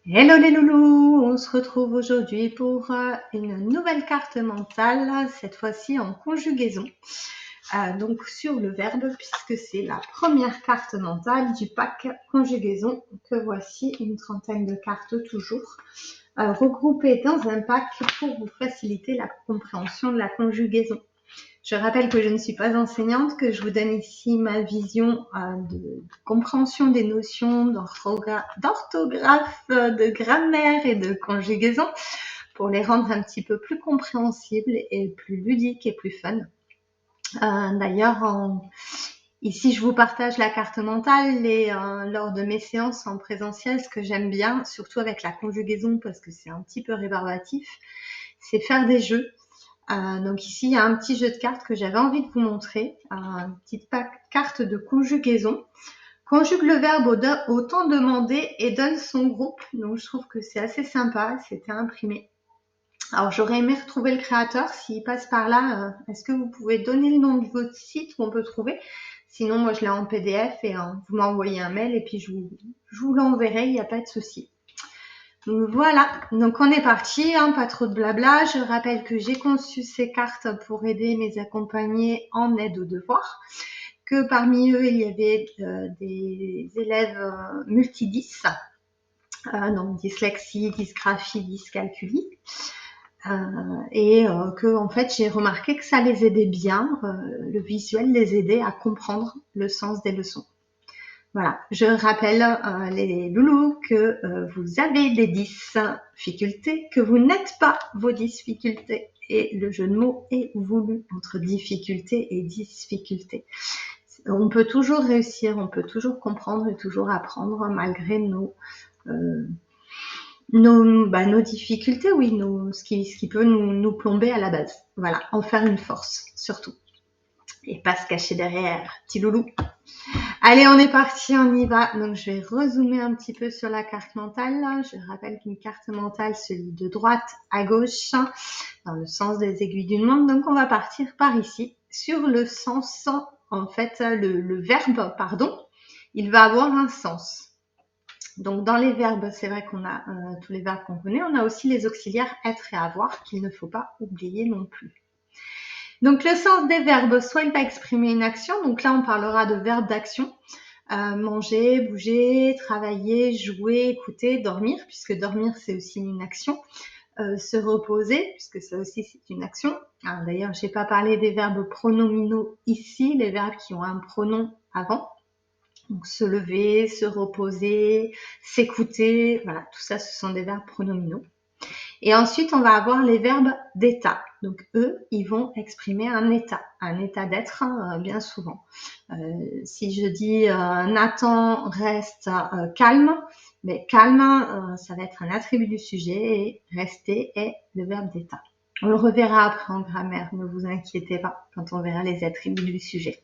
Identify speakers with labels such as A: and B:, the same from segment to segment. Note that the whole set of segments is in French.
A: Hello les loulous, on se retrouve aujourd'hui pour une nouvelle carte mentale, cette fois-ci en conjugaison. Donc sur le verbe, puisque c'est la première carte mentale du pack conjugaison, que voici une trentaine de cartes toujours, regroupées dans un pack pour vous faciliter la compréhension de la conjugaison. Je rappelle que je ne suis pas enseignante, que je vous donne ici ma vision de compréhension des notions d'orthographe, de grammaire et de conjugaison pour les rendre un petit peu plus compréhensibles et plus ludiques et plus fun. D'ailleurs, ici, je vous partage la carte mentale et lors de mes séances en présentiel, ce que j'aime bien, surtout avec la conjugaison parce que c'est un petit peu rébarbatif, c'est faire des jeux. Donc ici, il y a un petit jeu de cartes que j'avais envie de vous montrer. Une petite carte de conjugaison. Conjugue le verbe au temps demandé et donne son groupe. Donc je trouve que c'est assez sympa. C'était imprimé. Alors j'aurais aimé retrouver le créateur. S'il passe par là, est-ce que vous pouvez donner le nom de votre site où on peut trouver? Sinon, moi je l'ai en PDF et vous m'envoyez un mail et puis je vous l'enverrai. Il n'y a pas de souci. Voilà, donc on est parti, hein, pas trop de blabla. Je rappelle que j'ai conçu ces cartes pour aider mes accompagnés en aide aux devoirs, que parmi eux il y avait des élèves multidys, donc dyslexie, dysgraphie, dyscalculie, et que en fait j'ai remarqué que ça les aidait bien, le visuel les aidait à comprendre le sens des leçons. Voilà, je rappelle les loulous que vous avez des difficultés, que vous n'êtes pas vos difficultés. Et le jeu de mots est voulu entre difficulté et difficulté. On peut toujours réussir, on peut toujours comprendre et toujours apprendre malgré nos difficultés, oui, ce qui peut nous plomber à la base. Voilà, en faire une force, surtout. Et pas se cacher derrière, petit loulou. Allez, on est parti, on y va. Donc, je vais rezoomer un petit peu sur la carte mentale. Je rappelle qu'une carte mentale se lit de droite à gauche, dans le sens des aiguilles d'une montre. Donc, on va partir par ici, sur le sens, en fait, le verbe, pardon, il va avoir un sens. Donc, dans les verbes, c'est vrai qu'on a tous les verbes qu'on connaît. On a aussi les auxiliaires être et avoir qu'il ne faut pas oublier non plus. Donc, le sens des verbes, soit il va exprimer une action. Donc là, on parlera de verbes d'action. Manger, bouger, travailler, jouer, écouter, dormir, puisque dormir, c'est aussi une action. Se reposer, puisque ça aussi, c'est une action. D'ailleurs, je n'ai pas parlé des verbes pronominaux ici, les verbes qui ont un pronom avant. Donc, se lever, se reposer, s'écouter, voilà, tout ça, ce sont des verbes pronominaux. Et ensuite, on va avoir les verbes d'état. Donc, eux, ils vont exprimer un état d'être, bien souvent. Si je dis Nathan reste calme, mais calme, ça va être un attribut du sujet et rester est le verbe d'état. On le reverra après en grammaire, ne vous inquiétez pas, quand on verra les attributs du sujet.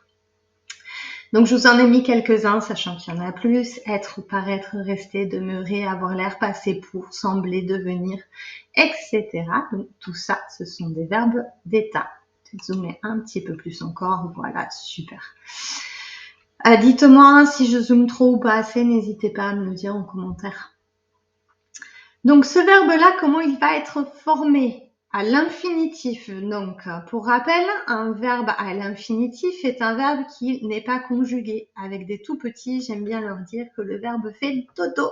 A: Donc, je vous en ai mis quelques-uns, sachant qu'il y en a plus. Être, paraître, rester, demeurer, avoir l'air, passer pour, sembler, devenir, etc. Donc, tout ça, ce sont des verbes d'état. Je vais zoomer un petit peu plus encore. Voilà, super. Dites-moi si je zoome trop ou pas assez, n'hésitez pas à me le dire en commentaire. Donc, ce verbe-là, comment il va être formé? À l'infinitif. Donc, pour rappel, un verbe à l'infinitif est un verbe qui n'est pas conjugué. Avec des tout petits, j'aime bien leur dire que le verbe fait dodo.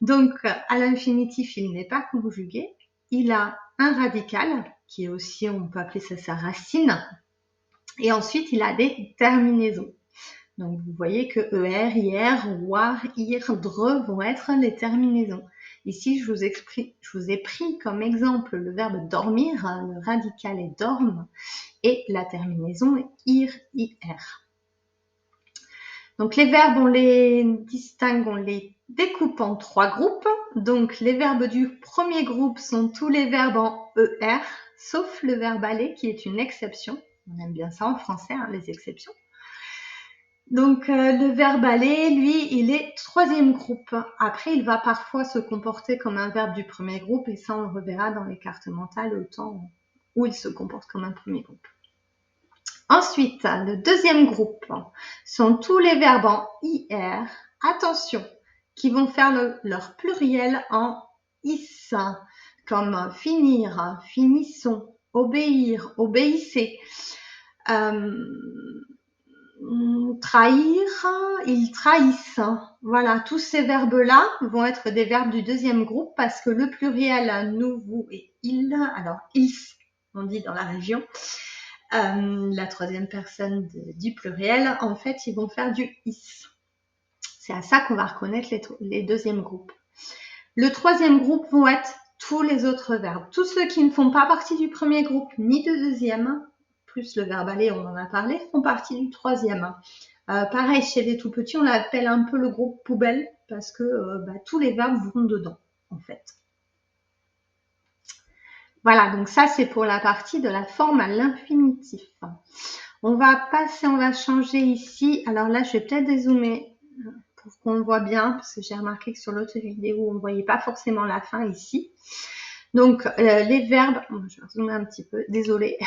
A: Donc, à l'infinitif, il n'est pas conjugué. Il a un radical, qui est aussi, on peut appeler ça sa racine. Et ensuite, il a des terminaisons. Donc, vous voyez que ER, IR, OIR, IR, DRE vont être les terminaisons. Ici, je vous ai pris comme exemple le verbe dormir, le radical est dorme, et la terminaison est IR, IR. Donc, les verbes, on les distingue, on les découpe en 3 groupes. Donc, les verbes du premier groupe sont tous les verbes en ER, sauf le verbe aller, qui est une exception. On aime bien ça en français, hein, les exceptions. Donc, le verbe aller, lui, il est 3e groupe. Après, il va parfois se comporter comme un verbe du premier groupe, et ça, on le reverra dans les cartes mentales au temps où il se comporte comme un premier groupe. Ensuite, le 2e groupe sont tous les verbes en IR. Attention, qui vont faire leur pluriel en is, comme finir, finissons, obéir, obéissez. Trahir, ils trahissent. Voilà, tous ces verbes-là vont être des verbes du deuxième groupe parce que le pluriel nous, vous et il, alors ils, on dit dans la région, la troisième personne du pluriel, en fait, ils vont faire du is. C'est à ça qu'on va reconnaître les deuxièmes groupes. Le troisième groupe vont être tous les autres verbes. Tous ceux qui ne font pas partie du premier groupe ni du deuxième, plus le verbe aller, on en a parlé, font partie du troisième. Pareil, chez les tout petits, on l'appelle un peu le groupe poubelle parce que tous les verbes vont dedans, en fait. Voilà, donc ça, c'est pour la partie de la forme à l'infinitif. On va passer, on va changer ici. Alors là, je vais peut-être dézoomer pour qu'on voit bien, parce que j'ai remarqué que sur l'autre vidéo, on ne voyait pas forcément la fin ici. Donc, les verbes, je vais zoomer un petit peu, désolée.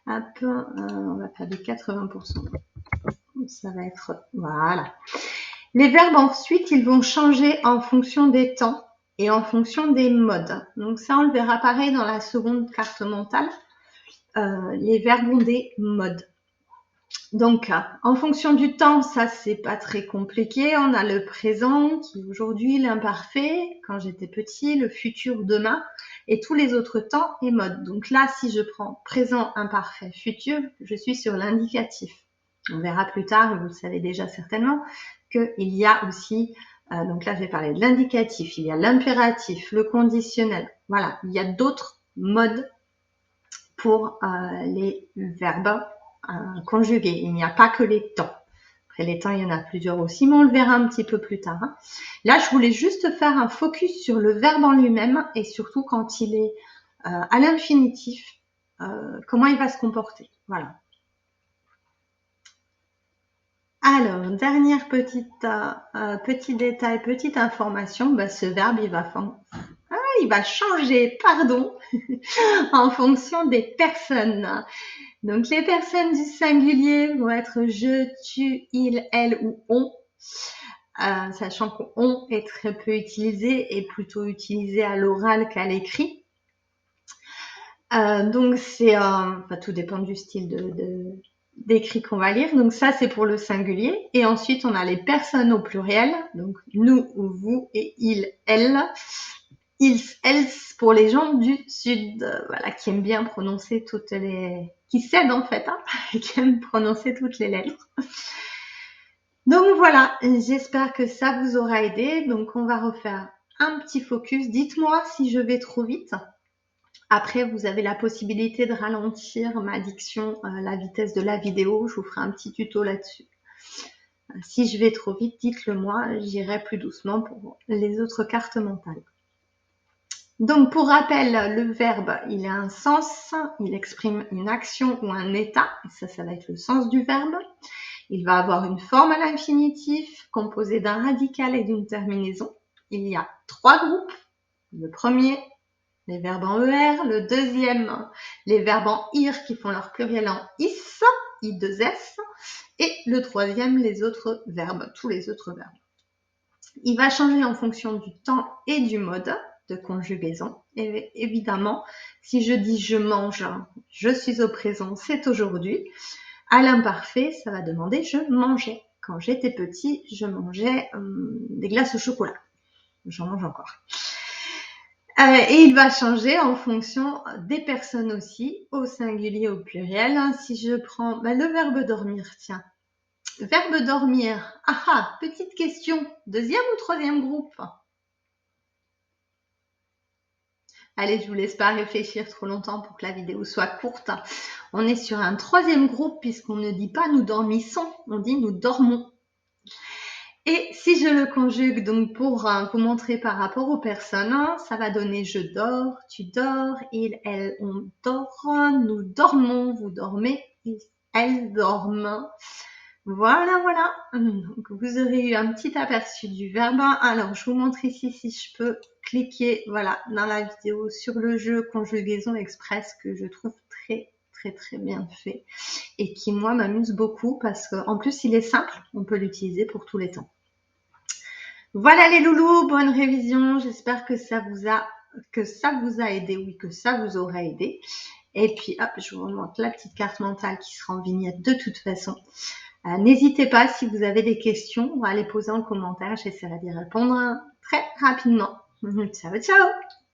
A: Hop, on va faire du 80%. Ça va être, voilà. Les verbes ensuite, ils vont changer en fonction des temps et en fonction des modes. Donc ça, on le verra pareil dans la seconde carte mentale. Les verbes ont des modes. Donc, en fonction du temps, ça, c'est pas très compliqué. On a le présent, qui est aujourd'hui, l'imparfait, quand j'étais petit, le futur, demain, et tous les autres temps et modes. Donc là, si je prends présent, imparfait, futur, je suis sur l'indicatif. On verra plus tard, vous le savez déjà certainement, qu'il y a aussi, donc là, je vais parler de l'indicatif, il y a l'impératif, le conditionnel. Voilà, il y a d'autres modes pour les verbes conjugués. Il n'y a pas que les temps. Après les temps, il y en a plusieurs aussi, mais on le verra un petit peu plus tard. Là, je voulais juste faire un focus sur le verbe en lui-même et surtout quand il est à l'infinitif, comment il va se comporter. Voilà. Alors, dernière petit détail, petite information, ce verbe, il va changer, pardon, en fonction des personnes. Donc, les personnes du singulier vont être je, tu, il, elle ou on, sachant qu'on est très peu utilisé et plutôt utilisé à l'oral qu'à l'écrit. Donc, c'est, tout dépend du style d'écrit qu'on va lire. Donc, ça, c'est pour le singulier. Et ensuite, on a les personnes au pluriel. Donc, nous ou vous et il, elle. Ils, elles pour les gens du Sud, voilà, qui aiment bien prononcer toutes les... qui cèdent en fait, qui aiment prononcer toutes les lettres. Donc voilà, j'espère que ça vous aura aidé. Donc on va refaire un petit focus. Dites-moi si je vais trop vite. Après, vous avez la possibilité de ralentir ma diction, la vitesse de la vidéo. Je vous ferai un petit tuto là-dessus. Si je vais trop vite, dites-le moi. J'irai plus doucement pour les autres cartes mentales. Donc, pour rappel, le verbe, il a un sens, il exprime une action ou un état, et ça va être le sens du verbe. Il va avoir une forme à l'infinitif, composée d'un radical et d'une terminaison. Il y a 3 groupes. Le premier, les verbes en ER. Le deuxième, les verbes en IR qui font leur pluriel en IS, I2S. Et le troisième, les autres verbes, tous les autres verbes. Il va changer en fonction du temps et du mode de conjugaison. Et évidemment, si je dis je mange, je suis au présent, c'est aujourd'hui. À l'imparfait, ça va demander je mangeais. Quand j'étais petit, je mangeais des glaces au chocolat. J'en mange encore. Et il va changer en fonction des personnes aussi, au singulier, au pluriel. Si je prends le verbe dormir, tiens. Verbe dormir. Petite question. Deuxième ou troisième groupe ? Allez, je vous laisse pas réfléchir trop longtemps pour que la vidéo soit courte. On est sur un troisième groupe puisqu'on ne dit pas nous dormissons, on dit nous dormons. Et si je le conjugue donc pour vous montrer par rapport aux personnes, ça va donner je dors, tu dors, il, elle, on dort, nous dormons, vous dormez, elles dorment. Voilà. Donc, vous aurez eu un petit aperçu du verbe. Alors, je vous montre ici si je peux cliquer, voilà, dans la vidéo sur le jeu conjugaison express que je trouve très bien fait et qui, moi, m'amuse beaucoup parce qu'en plus, il est simple. On peut l'utiliser pour tous les temps. Voilà les loulous, bonne révision. J'espère que ça vous a aidé, oui, que ça vous aura aidé. Et puis, hop, je vous remonte la petite carte mentale qui sera en vignette de toute façon. N'hésitez pas, si vous avez des questions, à les poser en commentaire. J'essaierai d'y répondre très rapidement. Ciao, ciao!